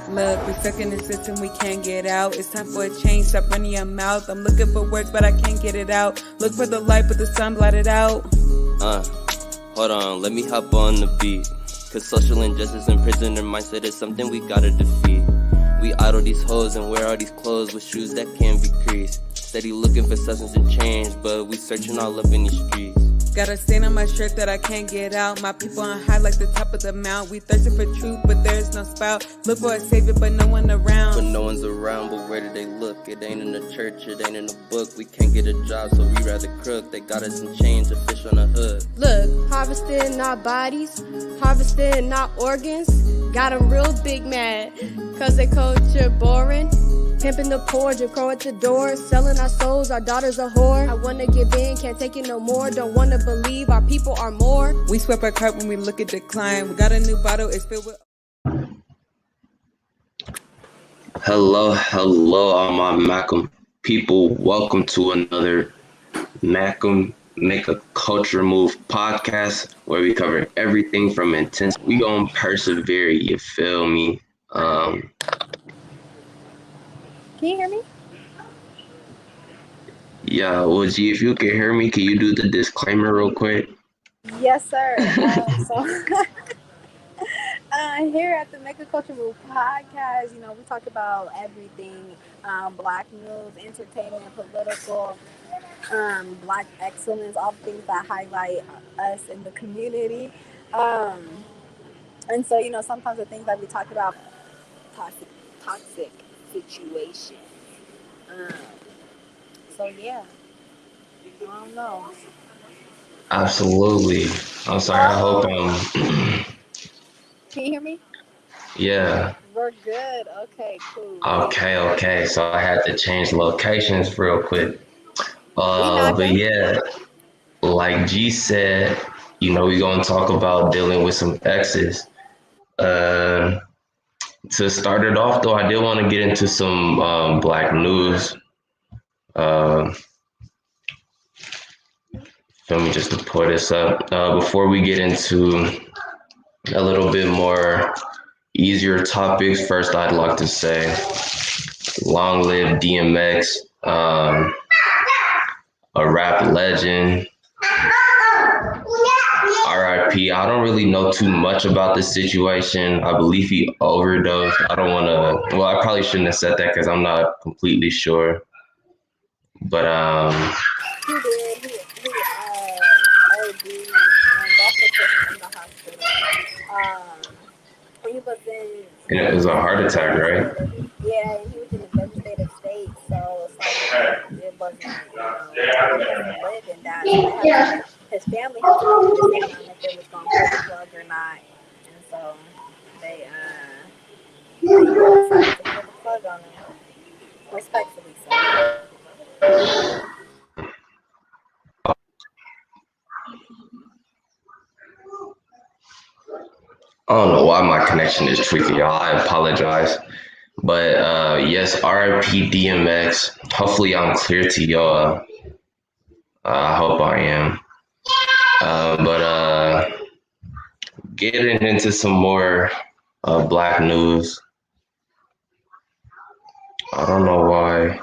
Look, we stuck in the system, we can't get out. It's time for a change, stop running your mouth. I'm looking for work, but I can't get it out. Look for the light, but the sun blotted out. Hold on, let me hop on the beat. Cause social injustice and prisoner mindset is something we gotta defeat. We idle these hoes and wear all these clothes with shoes that can't be creased. Steady looking for substance and change, but we searching all up in these streets. Got a stain on my shirt that I can't get out. My people on high like the top of the mount. We thirsting for truth, but there's no spout. Look for a savior, but no one around. But no one's around, but where do they look? It ain't in the church, it ain't in the book. We can't get a job, so we rather crook. They got us in chains, a fish on a hook. Look, harvesting not bodies, harvesting not organs. Got 'em real big mad, cause they culture boring. Pimping the poor, Jim Crow at the door. Selling our souls, our daughters a whore. I wanna give in, can't take it no more. Don't wanna believe our people are more. We swept our cart when we look at decline. We got a new bottle, it's filled with... Hello, all my MACM people. Welcome to another MACM Make a Culture Move podcast, where we cover everything from intense. We gonna persevere, you feel me? Can you hear me? Yeah, OG, if you can hear me, can you do the disclaimer real quick? Yes, sir. Here at the Make a Culture Move podcast, we talk about everything, Black news, entertainment, political, Black excellence, all the things that highlight us in the community. And so, sometimes the things that we talk about, toxic situation. So yeah, I don't know. Absolutely. I'm sorry. I hope Can you hear me? Yeah. We're good. Okay, cool. Okay. So I had to change locations real quick. But yeah, like G said, we're gonna talk about dealing with some exes. To start it off, though, I did want to get into some Black news. Let me just pull this up. Before we get into a little bit more easier topics, first I'd like to say, long live DMX, a rap legend. RIP. I don't really know too much about this situation. I believe he overdosed. I probably shouldn't have said that because I'm not completely sure. But He did. He OD, and that's what put him in the hospital. He was in. And it was a heart attack, right? Yeah, and he was in a devastated state, so it's like it wasn't. He live and die. His family had to make a decision on if they was going to pull the plug or not, and so they decided to pull the plug on him, respectfully so. I don't know why my connection is tricky, y'all. I apologize. But yes, RIP DMX. Hopefully I'm clear to y'all. I hope I am. But getting into some more Black news. I don't know why.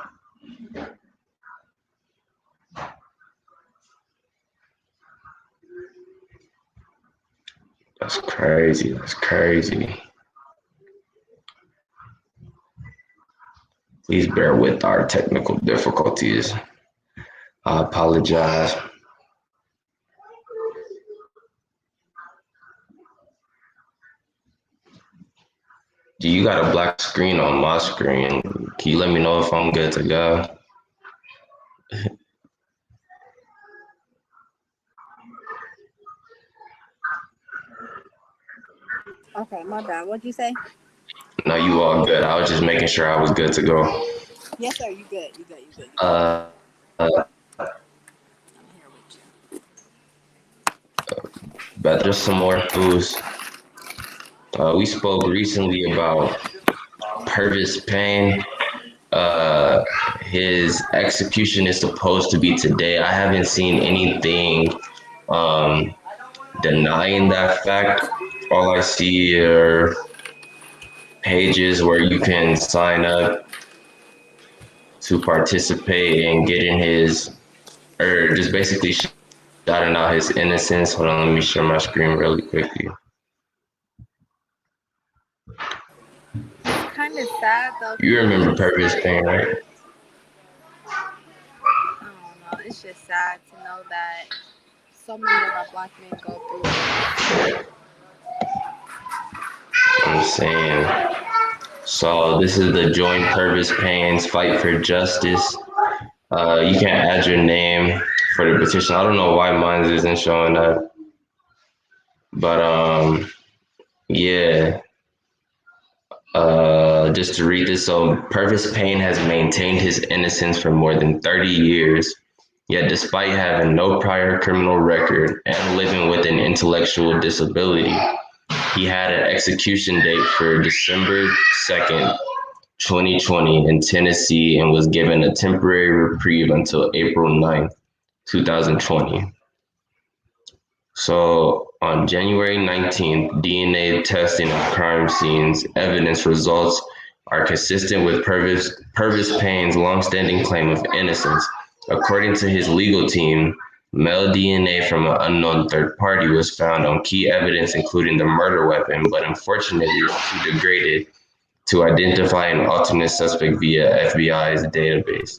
That's crazy. Please bear with our technical difficulties. I apologize. Do you got a black screen on my screen? Can you let me know if I'm good to go? Okay, my bad. What'd you say? No, you all good. I was just making sure I was good to go. Yes, sir. You good. I'm here with you. But just some more news. We spoke recently about Pervis Payne. his execution is supposed to be today. I haven't seen anything denying that fact. All I see are pages where you can sign up to participate in getting his, or just basically shouting out his innocence. Hold on, let me share my screen really quickly. It's kind of sad though. You remember Pervis Payne, right? I don't know. It's just sad to know that so many of our black men go through this. I'm saying. So this is the Join Pervis Payne's Fight for Justice. You can add your name for the petition. I don't know why mine isn't showing up, but yeah. Just to read this, so Pervis Payne has maintained his innocence for more than 30 years, yet despite having no prior criminal record and living with an intellectual disability, he had an execution date for December 2nd, 2020 in Tennessee and was given a temporary reprieve until April 9th, 2020. So on January 19th, DNA testing of crime scenes evidence results are consistent with Pervis Payne's longstanding claim of innocence. According to his legal team, male DNA from an unknown third party was found on key evidence, including the murder weapon, but unfortunately it was too degraded to identify an alternate suspect via FBI's database.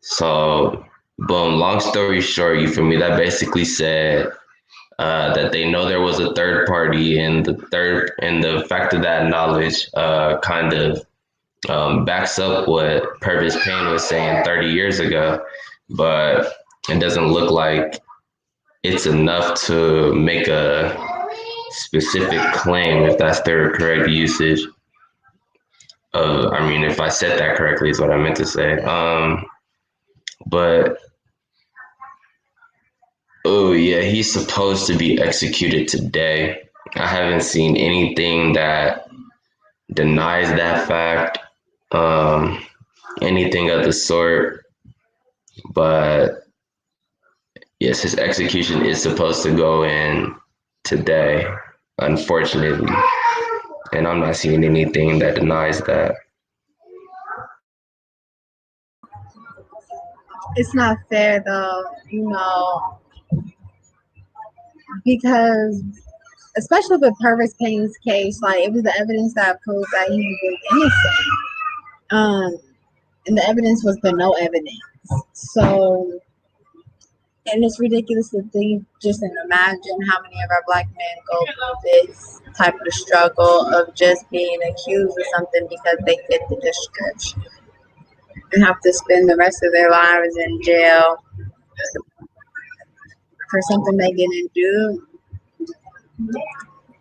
So, boom, long story short, you feel me? That basically said that they know there was a third party, and the fact of that knowledge kind of backs up what Pervis Payne was saying 30 years ago, but it doesn't look like it's enough to make a specific claim, if that's their correct usage. I mean, if I said that correctly is what I meant to say. But oh yeah, he's supposed to be executed today. I haven't seen anything that denies that fact, anything of the sort. But yes, his execution is supposed to go in today, unfortunately. And I'm not seeing anything that denies that. It's not fair though, you know, because especially with Pervis Payne's case, like it was the evidence that proved that he was innocent. And the evidence was the no evidence. So, and it's ridiculous to think, just imagine how many of our black men go through this type of struggle of just being accused of something because they fit the description and have to spend the rest of their lives in jail for something they didn't do.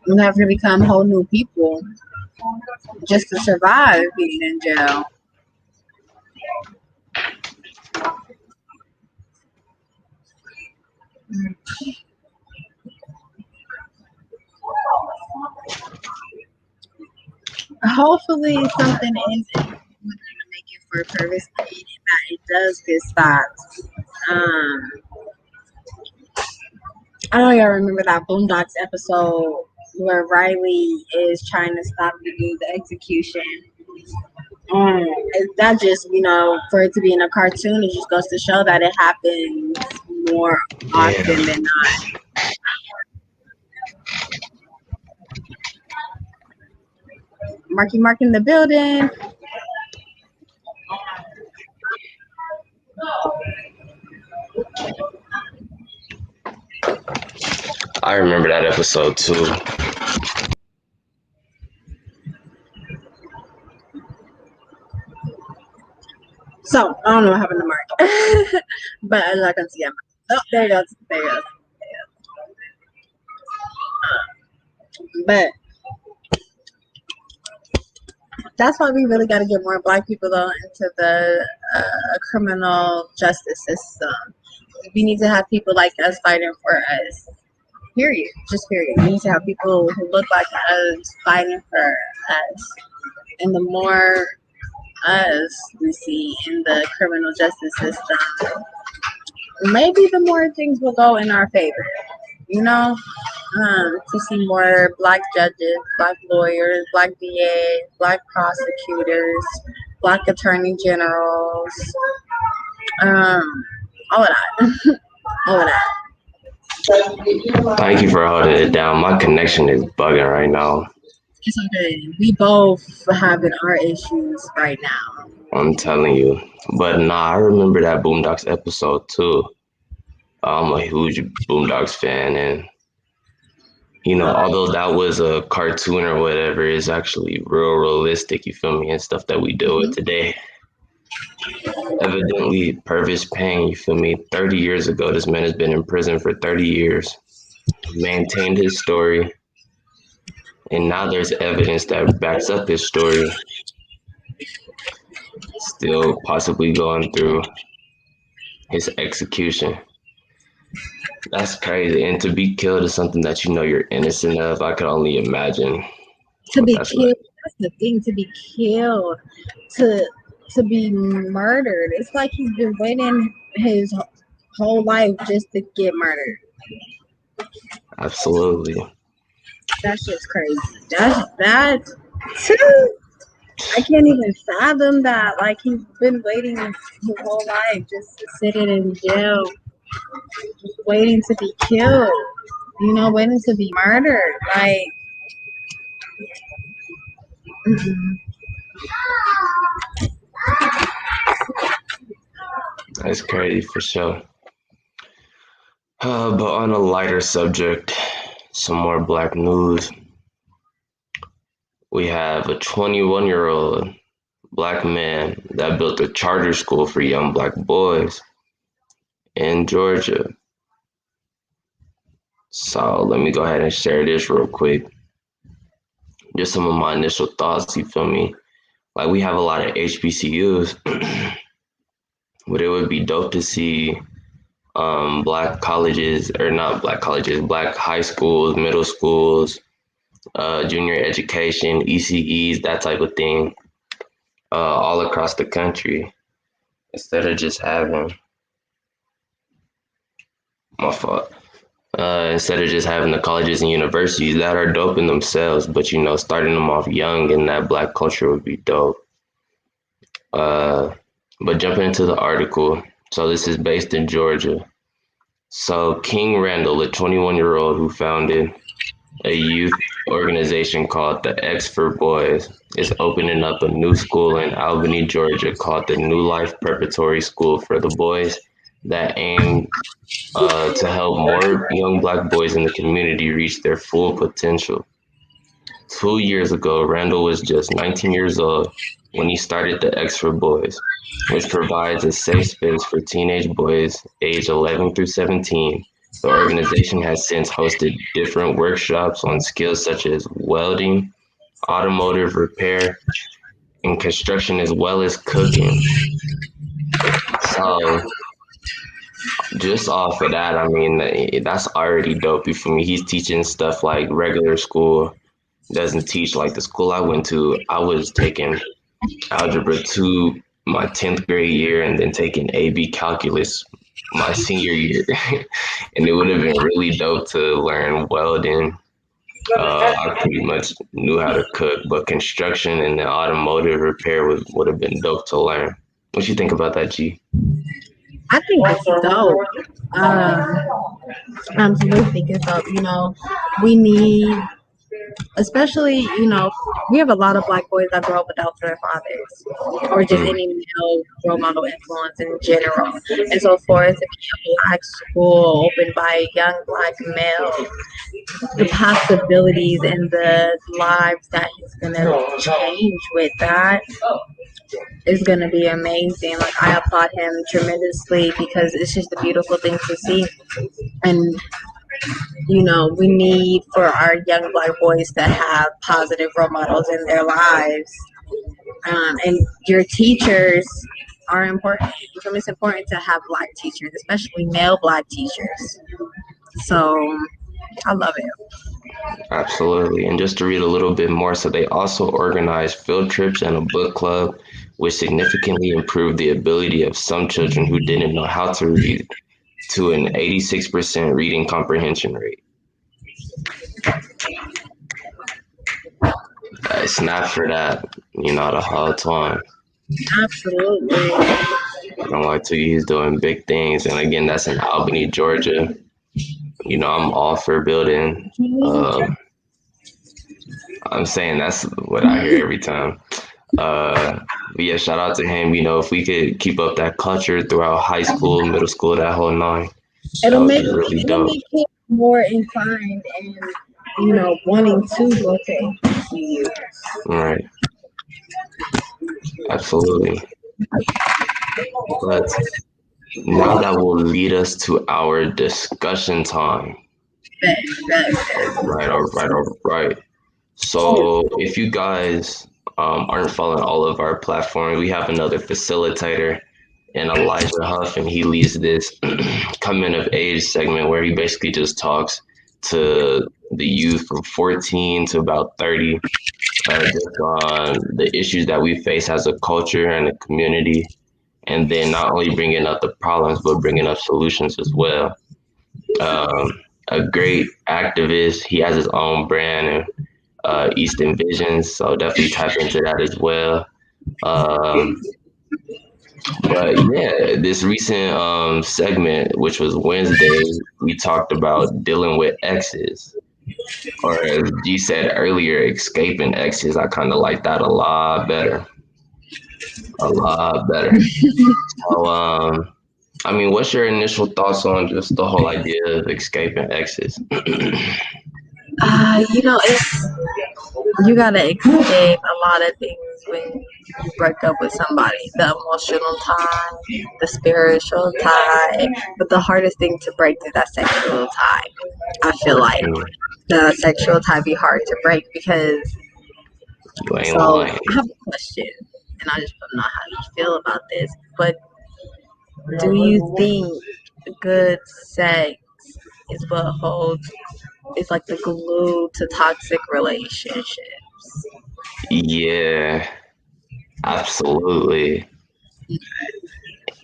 And have to become whole new people just to survive being in jail. Hopefully something is going to make it for Pervis Payne and that it does get stopped. I don't even remember that Boondocks episode where Riley is trying to stop the dude, the execution. That just, you know, for it to be in a cartoon, it just goes to show that it happens more often than not. Mark in the building. I remember that episode too. So I don't know what happened to Mark, but as I can see him. Oh, there he goes. But that's why we really got to get more black people though into the criminal justice system. We need to have people like us fighting for us. Period. Just period. We need to have people who look like us fighting for us. And the more us we see in the criminal justice system, maybe the more things will go in our favor. You know, to see more black judges, black lawyers, black DAs, black prosecutors, black attorney generals, um, all of that, all of that. Thank you for holding it down. My connection is bugging right now. It's okay. We both having our issues right now. I'm telling you. But nah, I remember that Boondocks episode too. I'm a huge Boondocks fan, and although that was a cartoon or whatever, it's actually real realistic. You feel me? And stuff that we deal with today. Evidently, Pervis Payne, you feel me? 30 years ago, this man has been in prison for 30 years, maintained his story, and now there's evidence that backs up his story. Still possibly going through his execution. That's crazy. And to be killed is something that you're innocent of. I could only imagine To what be that's killed, like. that's the thing. To be killed, to be murdered. It's like he's been waiting his whole life just to get murdered. Absolutely. That's just crazy. That. I can't even fathom that. Like he's been waiting his whole life just to sit it in jail, just waiting to be killed. Waiting to be murdered. Like, mm-mm. That's crazy for sure. But on a lighter subject, some more black news. We have a 21-year-old black man that built a charter school for young black boys in Georgia. So let me go ahead and share this real quick. Just some of my initial thoughts, you feel me? Like we have a lot of HBCUs, but it would be dope to see black colleges, or not black colleges, black high schools, middle schools, junior education, ECEs, that type of thing, all across the country, instead of just having my fault. Instead of just having the colleges and universities that are dope in themselves, but starting them off young in that black culture would be dope. But jumping into the article, so this is based in Georgia. So King Randall, a 21-year-old who founded a youth organization called the X for Boys, is opening up a new school in Albany, Georgia called the New Life Preparatory School for the Boys that aim to help more young black boys in the community reach their full potential. 2 years ago, Randall was just 19 years old when he started the X for Boys, which provides a safe space for teenage boys aged 11 through 17. The organization has since hosted different workshops on skills such as welding, automotive repair, and construction, as well as cooking. So just off of that, I mean, that's already dope for me. He's teaching stuff like regular school doesn't teach. Like the school I went to, I was taking algebra 2 my 10th grade year and then taking AB calculus my senior year. And it would have been really dope to learn welding. I pretty much knew how to cook, but construction and the automotive repair would have been dope to learn. What you think about that, G? I think it's dope. Absolutely think it's dope. We need, especially, we have a lot of black boys that grow up without their fathers or just any male role model influence in general. And so for it to be a black school opened by a young black male, the possibilities and the lives that he's going to change with that is going to be amazing. Like, I applaud him tremendously because it's just a beautiful thing to see. And we need for our young black boys to have positive role models in their lives. And your teachers are important. It's important to have black teachers, especially male black teachers. So I love it. Absolutely. And just to read a little bit more, so they also organize field trips and a book club which significantly improved the ability of some children who didn't know how to read to an 86% reading comprehension rate. Snap for that, the whole time. Absolutely. I don't lie to you, he's doing big things. And again, that's in Albany, Georgia. I'm all for building. I'm saying that's what I hear every time. But yeah, shout out to him. If we could keep up that culture throughout high school, middle school, that whole nine, that would be really dope. Make it more inclined and wanting to go to HBCU. Right. Absolutely. But now that will lead us to our discussion time. Right, all right. So if you guys aren't following all of our platforms, we have another facilitator in Elijah Huff, and he leads this coming of age segment where he basically just talks to the youth from 14 to about 30, just on the issues that we face as a culture and a community, and then not only bringing up the problems, but bringing up solutions as well. A great activist. He has his own brand and Eastern Visions, so definitely tap into that as well. But yeah, this recent segment, which was Wednesday, we talked about dealing with exes, or as G said earlier, escaping exes. I kind of like that a lot better. So, what's your initial thoughts on just the whole idea of escaping exes? You gotta escape a lot of things when you break up with somebody. The emotional tie, the spiritual tie, but the hardest thing to break is that sexual tie. I feel like the sexual tie be hard to break because. You ain't So lying. I have a question, and I just don't know how you feel about this. But do you think good sex is what holds? It's like the glue to toxic relationships. Yeah, absolutely.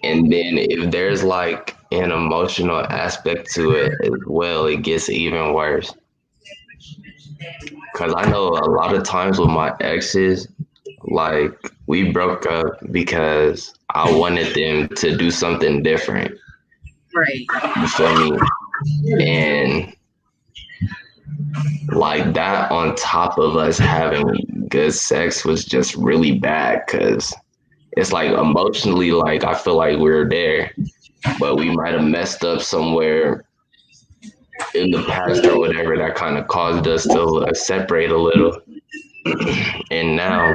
And then if there's like an emotional aspect to it as well, it gets even worse. Because I know a lot of times with my exes, like we broke up because I wanted them to do something different. Right. You feel me? And like that on top of us having good sex was just really bad because it's like emotionally, like I feel like we're there, but we might have messed up somewhere in the past or whatever that kind of caused us to separate a little. And now,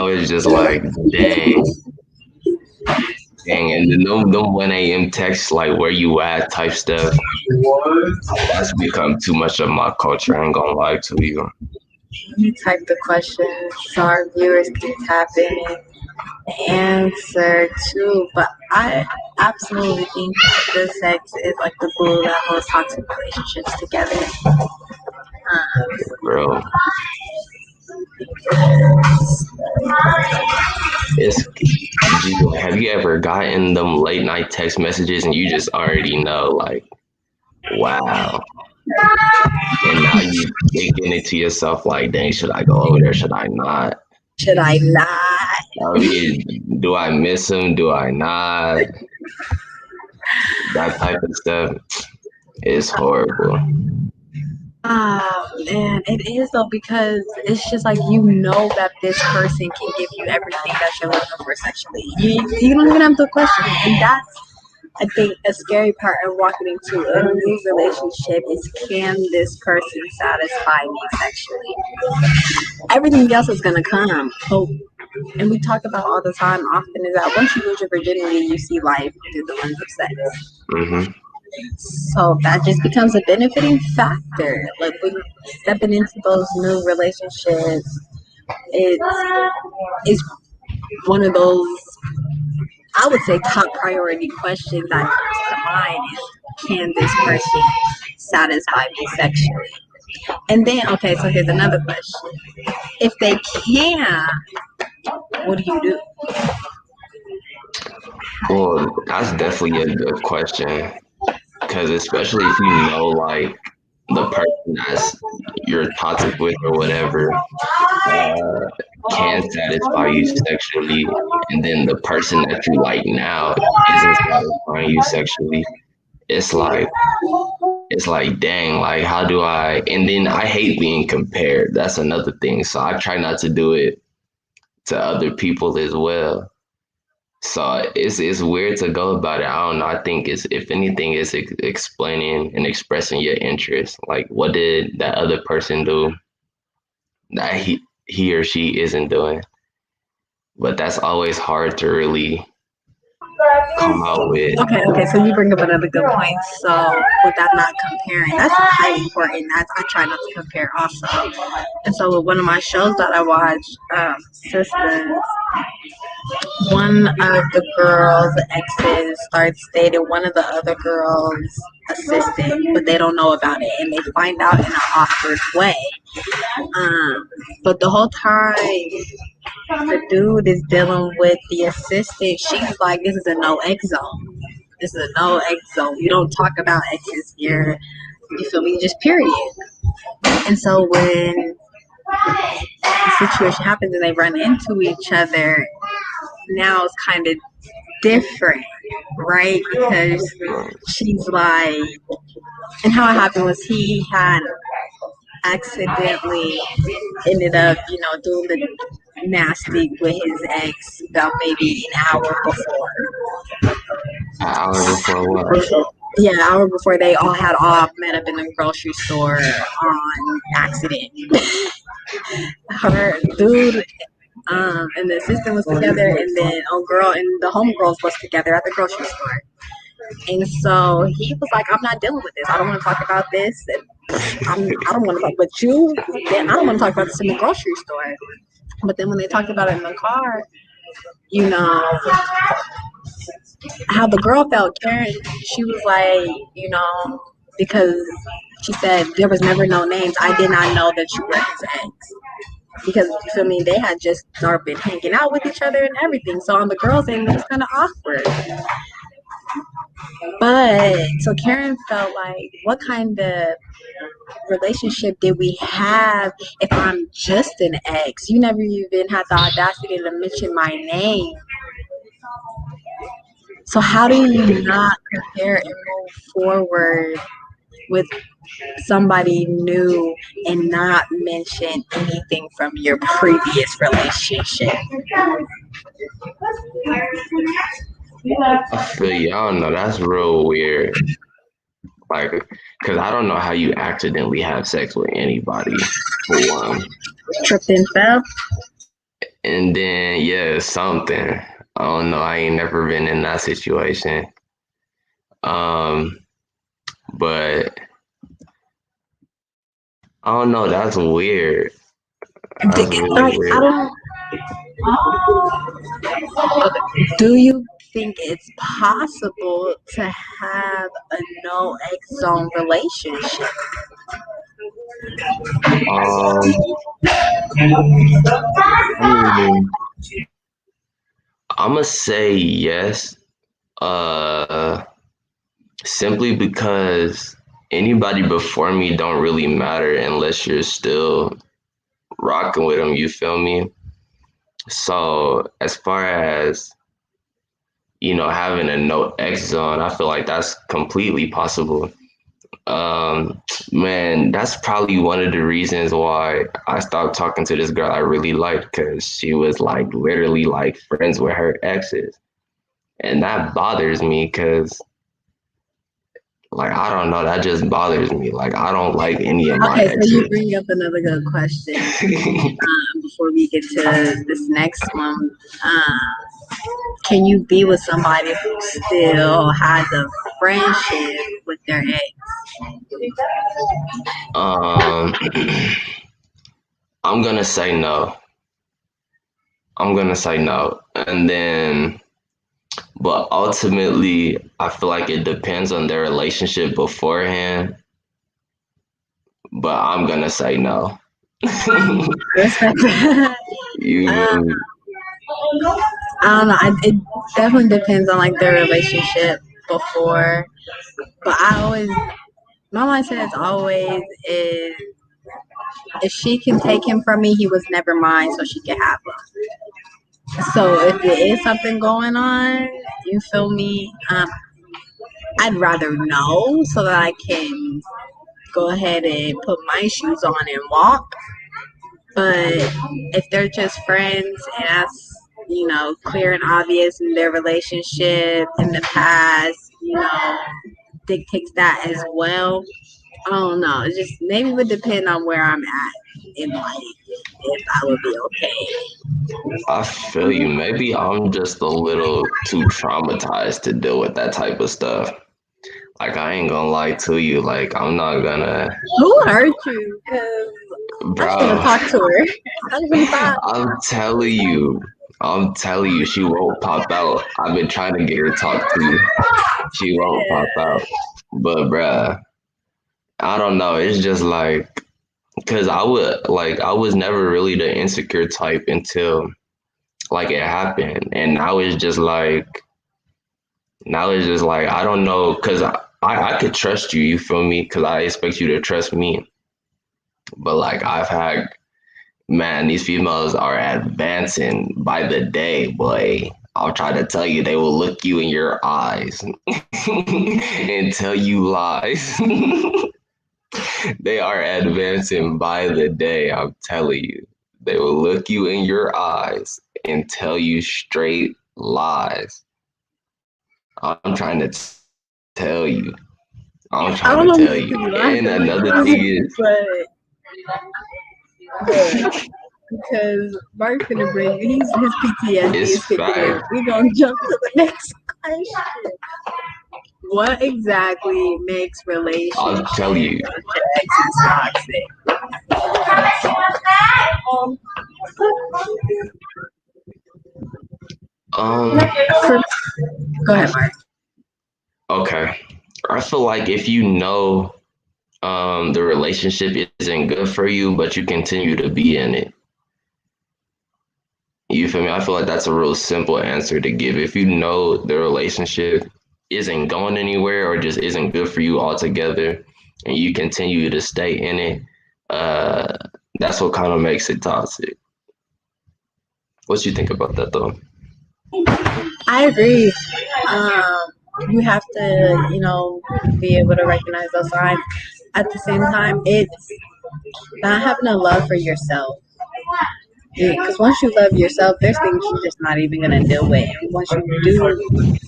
it's just like, dang. And then them 1 a.m. texts like where you at type stuff, that's become too much of my culture. I ain't gonna lie to you. Let me type the question so our viewers can tap in and answer too. But I absolutely think that good sex is like the glue that holds toxic relationships together. Bro. Have you ever gotten them late night text messages and you just already know, like, wow. And now you thinking it to yourself, like, dang, should I go over there? Should I not? Should I not? I mean, do I miss him? Do I not? That type of stuff is horrible. Man, it is though, because it's just like that this person can give you everything that you're looking for sexually. You don't even have to question it, and that's I think a scary part of walking into a new relationship is, can this person satisfy me sexually? Everything else is gonna come. And we talk about all the time often is that once you lose your virginity, you see life through the lens of sex. Mm-hmm. So that just becomes a benefiting factor. Like when stepping into those new relationships, it's one of those, I would say, top priority questions that comes to mind is, can this person satisfy me sexually? And then, okay, so here's another question. If they can, what do you do? Well, that's definitely a good question. Because especially if you know, like, the person that's you're toxic with or whatever uh, can satisfy you sexually, and then the person that you like now isn't satisfying you sexually, it's like dang, like how do I? And then I hate being compared. That's another thing. So I try not to do it to other people as well. So it's weird to go about it. I don't know. I think it's, if anything, it's explaining and expressing your interest. Like, what did that other person do that he or she isn't doing? But that's always hard to really come out with. Okay, so you bring up another good point. So with that not comparing, that's highly important. I try not to compare also. And so with one of my shows that I watch, Sisters, one of the girls' exes starts dating one of the other girls' assistant, but they don't know about it, and they find out in an awkward way. But the whole time the dude is dealing with the assistant, she's like, "This is a no X zone. This is a no X zone. You don't talk about exes here. You feel me? Just period." And so when the situation happens and they run into each other, now it's kind of different, right? Because she's like, and how it happened was he had accidentally ended up, doing the nasty with his ex about maybe an hour before. An hour before what? Yeah, an hour before they all had all met up in the grocery store on accident. Her dude and the assistant was together, and then girl and the homegirls was together at the grocery store. And so he was like, "I'm not dealing with this. I don't want to talk about this. I don't want to talk about you. Then I don't want to talk about this in the grocery store." But then when they talked about it in the car, you know, how the girl felt, Karen, she was like, because she said there was never no names. I did not know that you were his ex. Because you feel me, they had just started been hanging out with each other and everything. So on the girls' end, it was kind of awkward. But so Karen felt like, what kind of relationship did we have if I'm just an ex? You never even had the audacity to mention my name. So how do you not compare and move forward with somebody new and not mention anything from your previous relationship? I feel you. I don't know. That's real weird. Like, because I don't know how you accidentally have sex with anybody, for one. Tripped and fell? And then, yeah, something. I don't know. I ain't never been in that situation. But I don't know. That's weird. That's really Like, I weird. don't. Do you think it's possible to have a no X zone relationship? I mean, I'm gonna say yes. Uh, Simply because anybody before me don't really matter unless you're still rocking with them. You feel me? So as far as having a no X zone, I feel like that's completely possible. Man, that's probably one of the reasons why I stopped talking to this girl I really liked, because she was like literally like friends with her exes, and that bothers me because like I don't know, that just bothers me. Like I don't like any of my Okay, so you exes. bring up another good question before we get to this next one. Can you be with somebody who still has a friendship with their ex? um, I'm gonna say no. I'm gonna say no, and then, but ultimately, I feel like it depends on their relationship beforehand. but I'm gonna say no. Respect that. You Uh, feel me? I don't know. It definitely depends on like their relationship before, but my mindset is always is if she can take him from me, he was never mine, so she can have him. So if there is something going on, you feel me? I'd rather know so that I can go ahead and put my shoes on and walk. But if they're just friends and that's, clear and obvious in their relationship in the past, dictates that as well. I don't know. It just maybe would depend on where I'm at in life if I would be okay. I feel you. Maybe I'm just a little too traumatized to deal with that type of stuff. Like I ain't gonna lie to you. Like I'm not gonna, Who hurt you? Because I should have bro. talked to her. I should have I'm telling you. I'm telling you, she won't pop out. I've been trying to get her talked to. She won't pop out. But bruh, I don't know. It's just like, cause I was never really the insecure type until like it happened, and now it's just like I don't know, cause I could trust you. You feel me? Cause I expect you to trust me. But like I've had, man, these females are advancing by the day, boy. I'll try to tell you, they will look you in your eyes and tell you lies. They are advancing by the day, I'm telling you. They will look you in your eyes and tell you straight lies. I'm trying to tell you. I'm I trying don't to know if tell you you. could be And laughing, another thing is, but because Mark's gonna bring his PTSD it's is kicking in. fact. We're gonna jump to the next question. What exactly makes I'll relationships tell you. with your exes toxic? Go ahead, Mark. Okay. I feel like if you know the relationship isn't good for you, but you continue to be in it. You feel me? I feel like that's a real simple answer to give. If you know the relationship isn't going anywhere or just isn't good for you altogether, and you continue to stay in it, uh, that's what kind of makes it toxic. What you think about that, though? I agree. You have to, be able to recognize those signs. At the same time, it's not having a love for yourself. Because once you love yourself, there's things you're just not even going to deal with. And once you do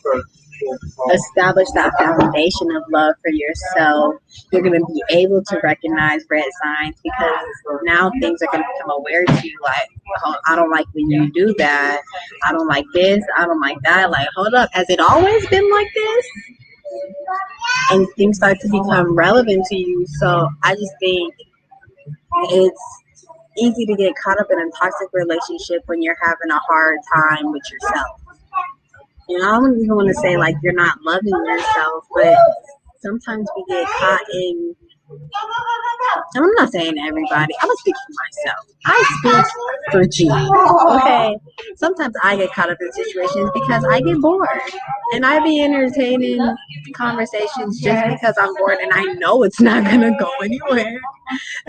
establish that foundation of love for yourself, you're going to be able to recognize red signs because now things are going to become aware to you like, oh, I don't like when you do that. I don't like this. I don't like that. Like, hold up. Has it always been like this? And things start to become relevant to you. So I just think it's easy to get caught up in a toxic relationship when you're having a hard time with yourself. I don't even want to say like you're not loving yourself, but sometimes we get caught in. And I'm not saying everybody. I'm gonna speak for myself. I speak for G. Okay. Sometimes I get caught up in situations because I get bored, and I be entertaining conversations just because I'm bored, and I know it's not gonna go anywhere.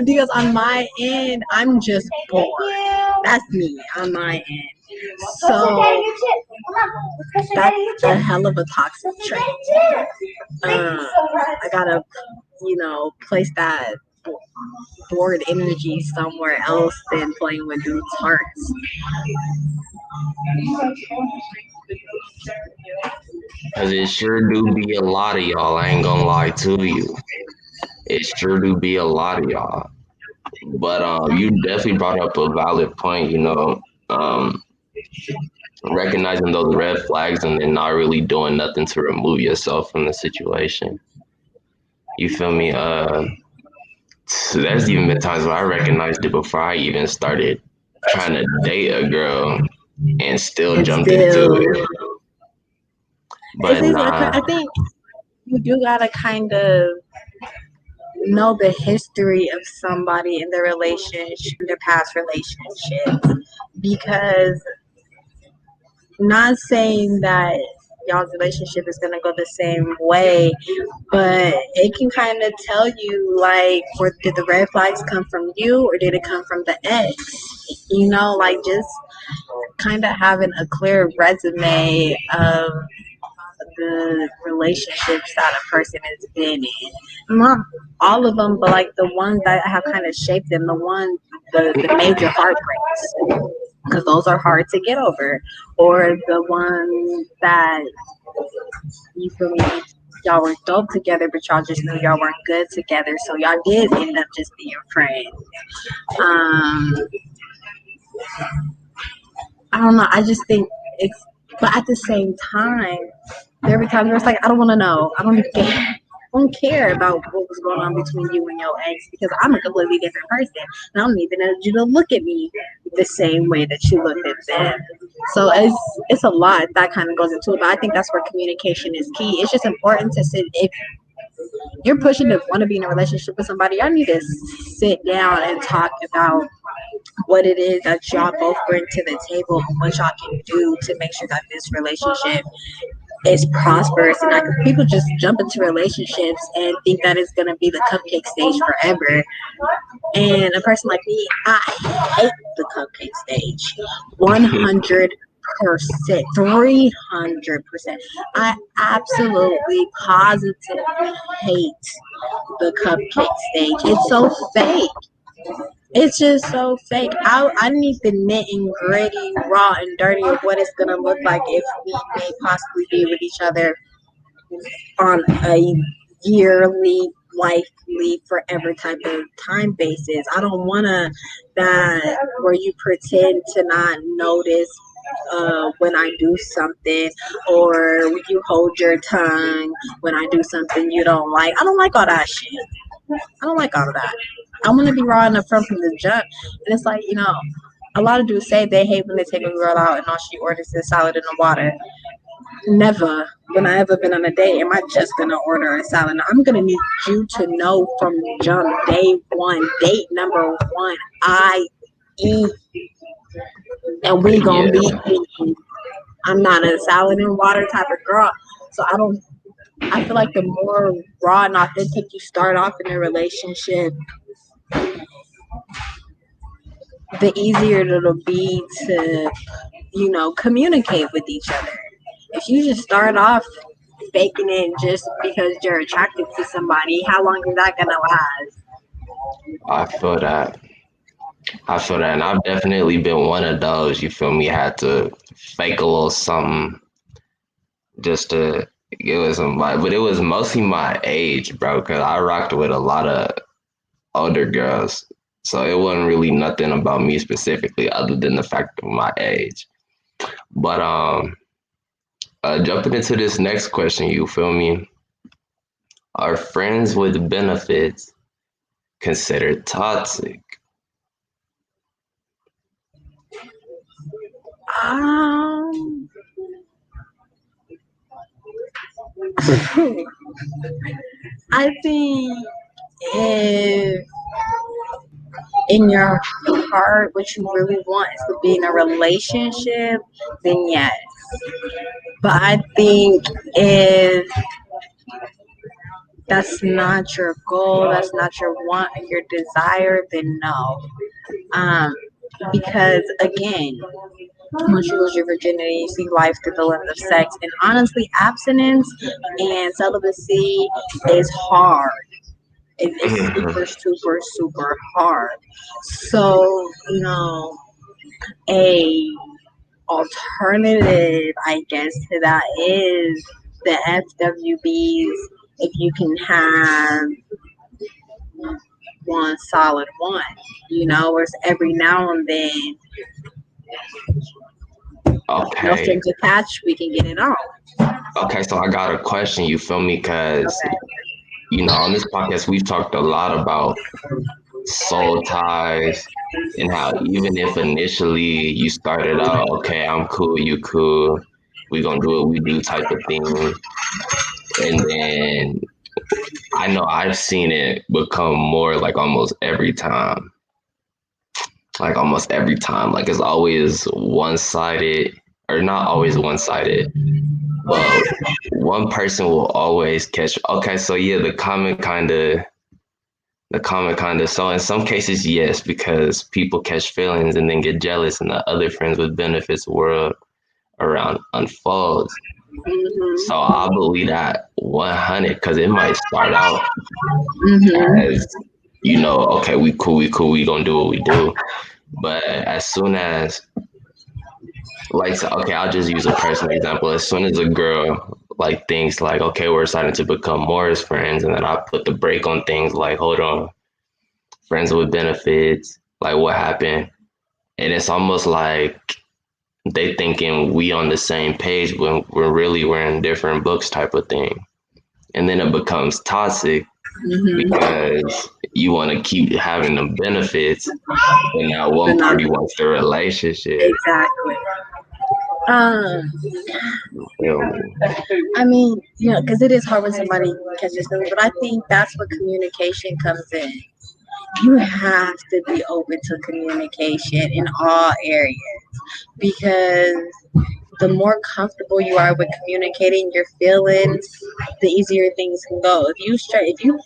Because on my end, I'm just bored. That's me on my end. So that's a hell of a toxic trait. I gotta, place that bored energy somewhere else than playing with dudes' hearts. Cause it sure do be a lot of y'all. I ain't gonna lie to you. It sure do be a lot of y'all. But you definitely brought up a valid point. Recognizing those red flags and then not really doing nothing to remove yourself from the situation. You feel me? So there's even been times where I recognized it before I even started trying to date a girl and still And jumped into still, it. But nah, I think you do gotta kind of know the history of somebody in their relationship, their past relationship, because not saying that y'all's relationship is gonna go the same way, but it can kind of tell you like, where did the red flags come from you or did it come from the ex? You know, like just kind of having a clear resume of the relationships that a person has been in. Not all of them, but like the ones that have kind of shaped them, the major heartbreaks, because those are hard to get over, or the ones that you feel me, y'all were dope together, but y'all just knew y'all weren't good together, so y'all did end up just being friends. Um, I don't know. I just think it's, but at the same time, there be times where it's like, I don't want to know. I don't even care. I don't care about what was going on between you and your ex because I'm a completely different person. And I don't even need you to look at me the same way that you looked at them. So it's a lot that kind of goes into it. But I think that's where communication is key. It's just important to sit, if you're pushing to want to be in a relationship with somebody, I need to sit down and talk about what it is that y'all both bring to the table and what y'all can do to make sure that this relationship is prosperous. And people just jump into relationships and think that it's going to be the cupcake stage forever. And a person like me, I hate the cupcake stage. 100%, 300%. I absolutely, positively hate the cupcake stage. It's so fake. It's just so fake. I need the nit and gritty, raw and dirty of what it's gonna look like if we may possibly be with each other on a yearly, lifely, forever type of time basis. I don't wanna that where you pretend to not notice when I do something, or you hold your tongue when I do something you don't like. I don't like all that shit. I don't like all of that. I want to be raw and upfront from the jump. And it's like, a lot of dudes say they hate when they take a girl out and all she orders is salad and the water. Never, when I ever been on a date, am I just going to order a salad. I'm going to need you to know from jump, day one, date number one, I eat. And we going to be eating. I'm not a salad and water type of girl. So I feel like the more raw and authentic you start off in a relationship, the easier it'll be to, communicate with each other. If you just start off faking it just because you're attracted to somebody, how long is that gonna last? I feel that. And I've definitely been one of those, you feel me, had to fake a little something just to get with somebody. But it was mostly my age, bro, because I rocked with a lot of older girls. So it wasn't really nothing about me specifically other than the fact of my age. But jumping into this next question, you feel me? Are friends with benefits considered toxic? I think if in your heart what you really want is to be in a relationship, then yes. But I think if that's not your goal, that's not your want, your desire, then no. Because again, once you lose your virginity, you see life through the lens of sex. And honestly, abstinence and celibacy is hard. It's super, super, super hard. So, a alternative, I guess, to that is the FWBs. If you can have one solid one, where it's every now and then, Okay. no strings attached, we can get it on. Okay, so I got a question, you feel me? Because, on this podcast, we've talked a lot about soul ties and how even if initially you started out, okay, I'm cool, you cool, we gonna do what we do type of thing. And then I know I've seen it become more like almost every time. Like almost every time. Like it's always one sided, or not always one sided, but one person will always catch. Okay, so yeah, the comment kind of, so in some cases, yes, because people catch feelings and then get jealous, and the other friends with benefits world around unfolds. Mm-hmm. So I believe that 100, because it might start out Mm-hmm. as, okay, we cool, we gonna do what we do. But as soon as, like, so, okay, I'll just use a personal example. As soon as a girl like thinks like, okay, we're starting to become more as friends, and then I put the brake on things like, hold on, friends with benefits, like what happened? And it's almost like they thinking we on the same page when we're in different books type of thing. And then it becomes toxic Mm-hmm. because you want to keep having the benefits, but now But one not party wants the relationship. exactly. Um, You feel me? I mean, because it is hard when somebody catches them, but I think that's where communication comes in. You have to be open to communication in all areas because the more comfortable you are with communicating your feelings, the easier things can go. If you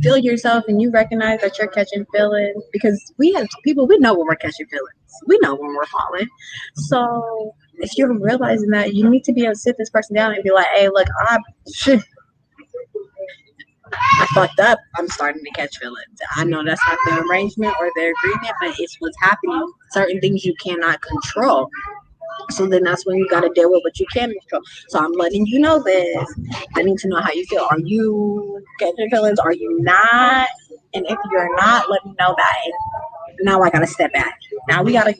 feel yourself and you recognize that you're catching feelings, because we have people, we know when we're catching feelings, we know when we're falling. So if you're realizing that, you need to be able to sit this person down and be like, hey, look, I fucked up. I'm starting to catch feelings. I know that's not the arrangement or the agreement, but it's what's happening. Certain things you cannot control. So then that's when you got to deal with what you can control. So I'm letting you know this. I need to know how you feel. Are you catching feelings? Are you not? And if you're not, let me know that. And now I gotta step back. Now we gotta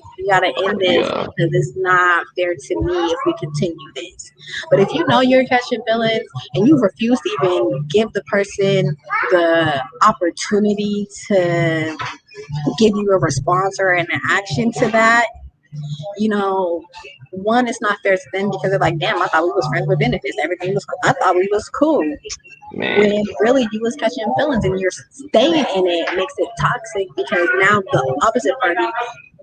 end this Yeah, because it's not fair to me if we continue this. But if you know you're catching feelings and you refuse to even give the person the opportunity to give you a response or an action to that, you know, one, it's not fair to them because they're like, damn, I thought we was friends with benefits. Everything was, I thought we was cool. man. When really you was catching feelings and you're staying in it makes it toxic because now the opposite party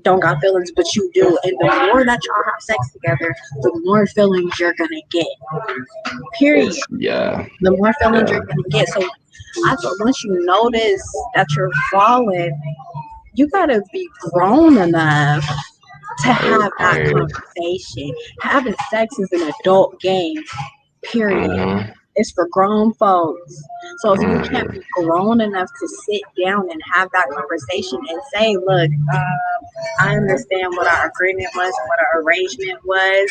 don't got feelings, but you do. And the more that y'all have sex together, the more feelings you're gonna get. Period. It's yeah, The more feelings yeah. you're gonna get. So I thought once you notice that you're falling, you gotta be grown enough to It have that requires. conversation. Having sex is an adult game, period. Mm-hmm, It's for grown folks. So if you can't mm-hmm. be grown enough to sit down and have that conversation and say, look, I understand what our agreement was, what our arrangement was,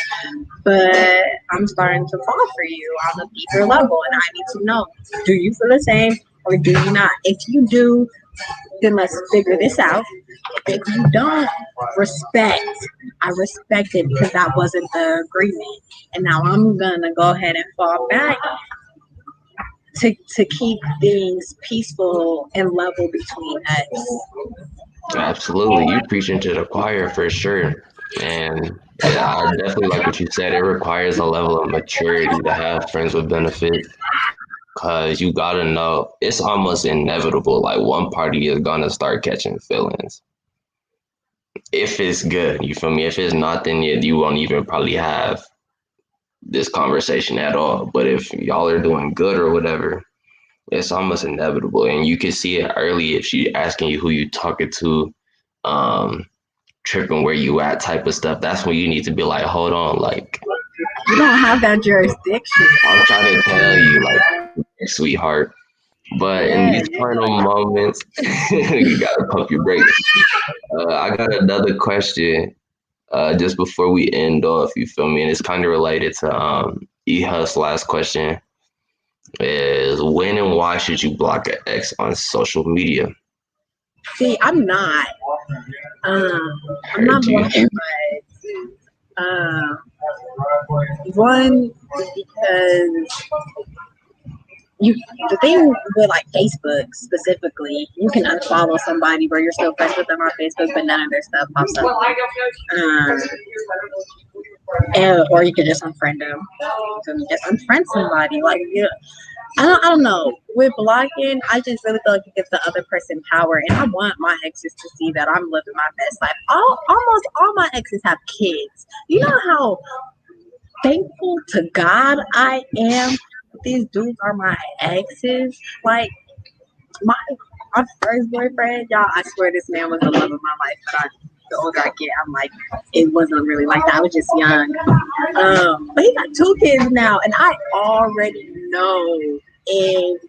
but I'm starting to fall for you on a deeper level. And I need to know, do you feel the same or do you not? If you do, then let's figure this out. If you don't, respect. I respect it because that wasn't the agreement. And now I'm gonna go ahead and fall back to keep things peaceful and level between us. Absolutely, you preaching to the choir for sure. And yeah, I definitely like what you said. It requires a level of maturity to have friends with benefits. Cause you gotta know it's almost inevitable. Like one party is gonna start catching feelings. If it's good, you feel me? If it's not, then you won't even probably have this conversation at all. But if y'all are doing good or whatever, it's almost inevitable. And you can see it early if she asking you who you talking to, um, tripping where you at type of stuff. That's when you need to be like, hold on, like You don't have that jurisdiction. I'm trying to tell you, like, sweetheart. But in Yeah. these final moments, you gotta pump your brakes. I got another question just before we end off, you feel me? And it's kind of related to Huff's last question is when and why should you block an ex on social media? See, Um, I'm Heard not you. blocking my uh, one because you the thing with like Facebook specifically, you can unfollow somebody where you're still friends with them on Facebook, but none of their stuff pops up. Um, or you can just unfriend them. So just unfriend somebody. Like, yeah, I don't know. With blocking, I just really feel like it gives the other person power, and I want my exes to see that I'm living my best life. Almost all my exes have kids. You know how thankful to God I am that these dudes are my exes. Like my first boyfriend, y'all. I swear this man was the love of my life. But the older I get, I'm like, it wasn't really like that. I was just young. But he got 2 kids now, and I already know if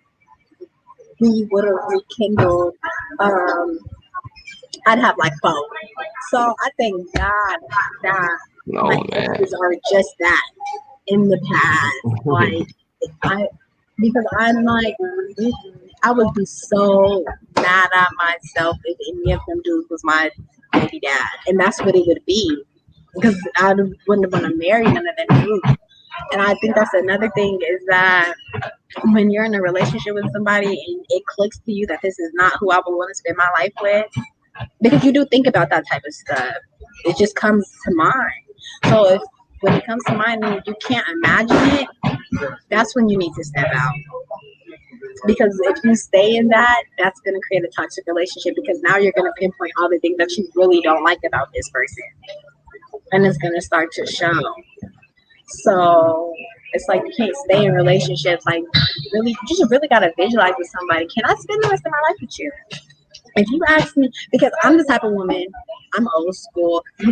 we would have rekindled, I'd have like 4. So I thank God that No, my man. exes are just that in the past. Like I, because I'm like, I would be so mad at myself if any of them dudes was my baby dad, and that's what it would be. Because I wouldn't want to marry none of them dudes. And I think that's another thing is that when you're in a relationship with somebody and it clicks to you that this is not who I would want to spend my life with, because you do think about that type of stuff. It just comes to mind. So if when it comes to mind and you can't imagine it, that's when you need to step out. Because if you stay in that, that's going to create a toxic relationship because now you're going to pinpoint all the things that you really don't like about this person. And it's going to start to show. So it's like you can't stay in relationships. Like really, you just really got to visualize with somebody. Can I spend the rest of my life with you? If you ask me, because I'm the type of woman, I'm old school. I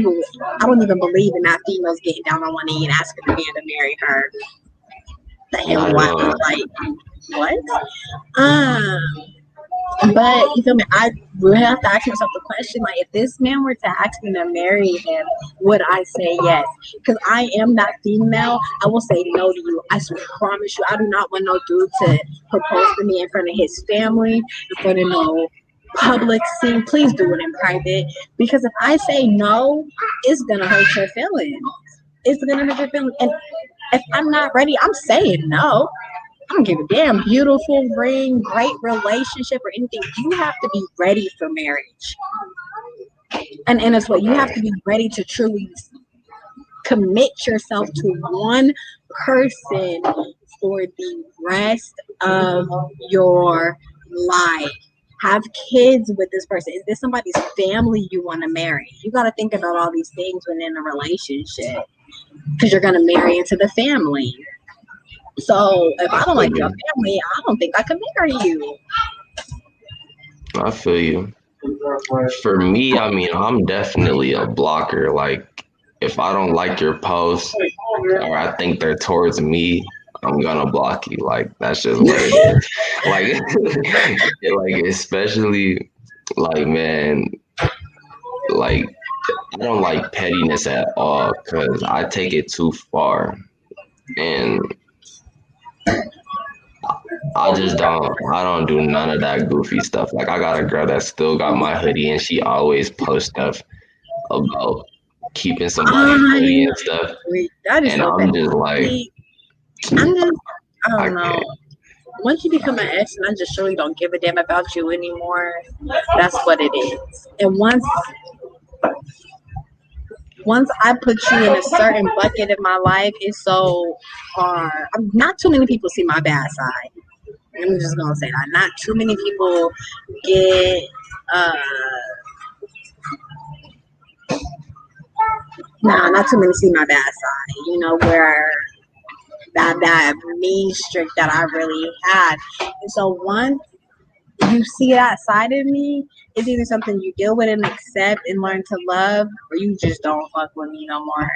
don't even believe in that females getting down on one knee and asking a man to marry her. The hell, what? Like, what? But you feel me? I really have to ask myself the question: like, if this man were to ask me to marry him, would I say yes? Because I am that female. I will say no to you. I promise you. I do not want no dude to propose to me in front of his family, in front of no public scene. Please do it in private. Because if I say no, it's gonna hurt your feelings. It's gonna hurt your feelings. And if I'm not ready, I'm saying no. I don't give a damn. Beautiful ring, great relationship, or anything. You have to be ready for marriage. And it's what you have to be ready to truly commit yourself to one person for the rest of your life. Have kids with this person. Is this somebody's family you want to marry? You got to think about all these things when in a relationship because you're going to marry into the family. So if I don't like your family, I don't think I can marry you. I feel you. For me, I mean, I'm definitely a blocker. Like, if I don't like your post or I think they're towards me, I'm gonna block you. Like, that's just what it is. Like especially, like, man, like, I don't like pettiness at all because I take it too far. And I don't do none of that goofy stuff. Like I got a girl that still got my hoodie and she always posts stuff about keeping somebody's hoodie and stuff. That is and so I'm bad. just like, I don't know. Once you become an ex and I just surely don't give a damn about you anymore, that's what it is. And once I put you in a certain bucket in my life, it's so hard. Not too many people see my bad side. I'm just gonna say that. Not too many people get not too many see my bad side, you know, where that mean streak that I really had. And so once you see that side of me, it's either something you deal with and accept and learn to love, or you just don't fuck with me no more.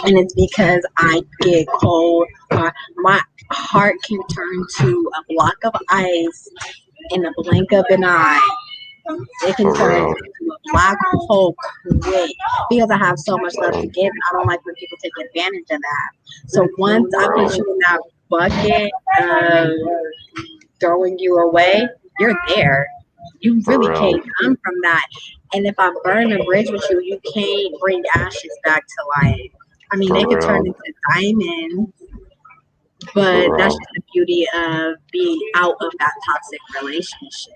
And it's because I get cold. My heart can turn to a block of ice in a blink of an eye. It can turn into a black hole quick because I have so much love to give. I don't like when people take advantage of that. So once I put you in that bucket of throwing you away, you're there. You really can't come from that. And if I burn a bridge with you, you can't bring ashes back to life. I mean, they could turn into diamonds, but that's just the beauty of being out of that toxic relationship.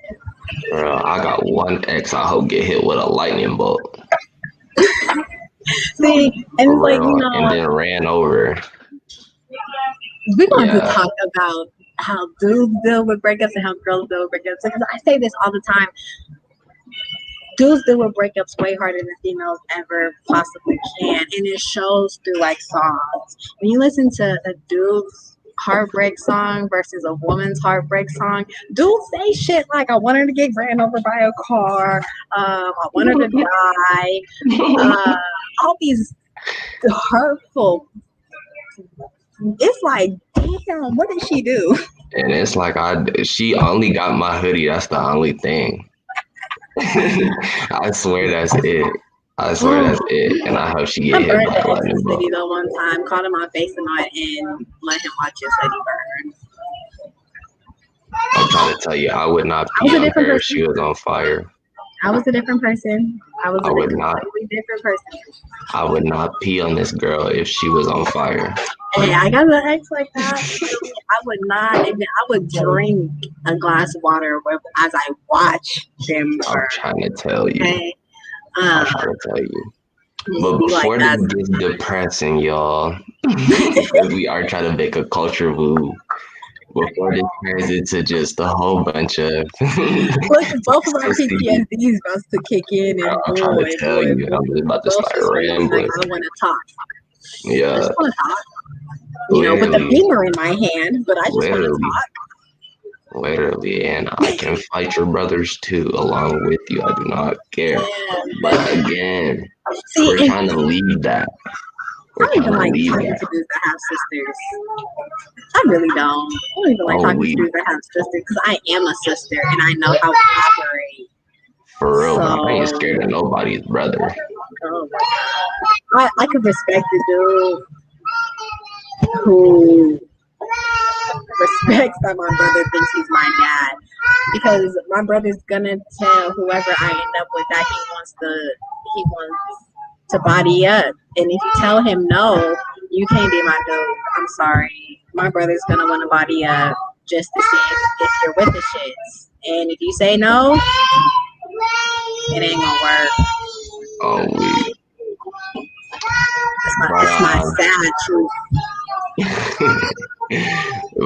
Bro, I got one ex I hope get hit with a lightning bolt. See, and it's like, you know, and then ran over. we're going to talk about how dudes deal with breakups and how girls deal with breakups. Because I say this all the time. Dudes deal with breakups way harder than females ever possibly can, and it shows through like songs. When you listen to a dude's heartbreak song versus a woman's heartbreak song, dudes say shit like, "I want her to get ran over by a car," "I want her to die," all these hurtful. It's like, damn, what did she do? And it's like she only got my hoodie. That's the only thing. I swear that's it. I swear that's it. And I hope she get I hit burned by a the lightning ex's bolt. hoodie though one time, caught him on facing on it, and let him watch his hoodie burn. I'm trying to tell you, I would not I was pee a on different her if person. she was on fire. I was a different person. I was I a would not. completely different person. I would not pee on this girl if she was on fire. Hey, I got an ex like that. I would not even. I would drink a glass of water as I watch them I'm burn. trying to tell you. Okay, I'm trying to tell you. But be before like this gets depressing, y'all, because we are trying to make a culture move. Before this turns into just a whole bunch of look, both of our toxicity, PTSDs about to kick in, and I'm trying to tell you, I'm just about to both start just gonna be like, rambling. I want to talk. I Yeah, just want to talk. You know, with the literally, beamer in my hand, but I just want to literally, talk. literally, and I can fight your brothers too, along with you. I do not care. Yeah. But again, See, we're and trying to leave that. I We're don't even trying to like leave talking that. to dudes that have sisters. I really don't. I don't even like Oh, talking to dudes that have sisters because I am a sister and I know how we operate. For real, So, I ain't scared of nobody's brother. oh my God. I could respect the dude who respects that my brother thinks he's my dad, because my brother's gonna tell whoever I end up with that he wants to body up, and if you tell him no, you can't be my dude. I'm sorry, my brother's gonna want to body up just to see if you're with the shits, and if you say no, it ain't gonna work. Oh, we. It's my sad truth.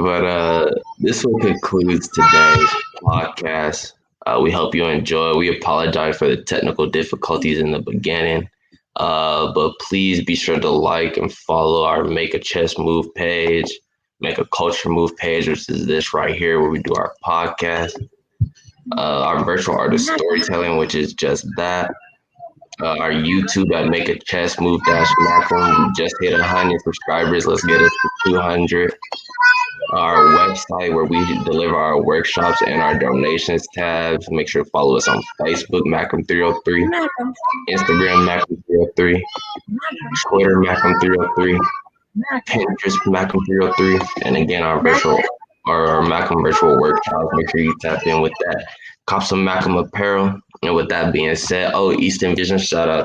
But this one concludes today's podcast. We hope you enjoy. We apologize for the technical difficulties in the beginning. But please be sure to like and follow our Make a Chess Move page, Make a Culture Move page, which is this right here where we do our podcast. Our virtual artist storytelling, which is just that. Our YouTube at Make a Chess Move -MACM. We just hit 100 subscribers. Let's get us to 200. Our website where we deliver our workshops and our donations tabs. Make sure to follow us on Facebook, MACM303, Instagram, MACM303, Twitter, MACM303, Pinterest, MACM303, and again, our MACM virtual workshops. Make sure you tap in with that. Cop some MACM apparel. And with that being said, Easton Vision, shout out